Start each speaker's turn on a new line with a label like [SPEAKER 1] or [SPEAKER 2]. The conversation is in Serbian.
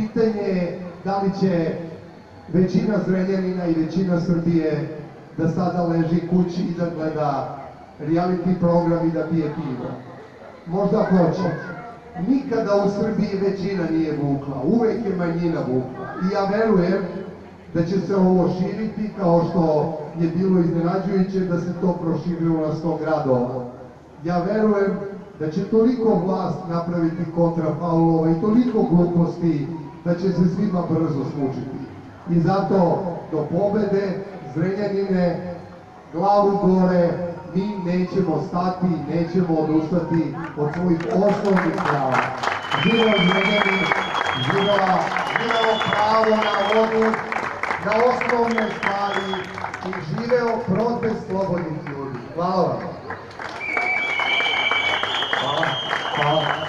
[SPEAKER 1] pitanje je da li će većina Zrenjanina i većina Srbije da sada leži kući i da gleda reality program i da pije pivo. Možda hoće. Nikada u Srbiji većina nije vukla, uvek je manjina vukla. I ja verujem da će se ovo širiti kao što je bilo iznenađujuće da se to proširilo na 100 gradova. Ja verujem da će toliko vlast napraviti kontrafaulova i toliko gluposti da će se svima brzo smučiti. I zato do pobede, Zrenjanine, glavu gore, mi nećemo stati, nećemo odustati od svojih osnovnih prava. Živeo Zrenjanin, živeo pravo na vodu, na osnovne stvari i živeo protest slobodnih ljudi. Hvala vam. Hvala. Hvala.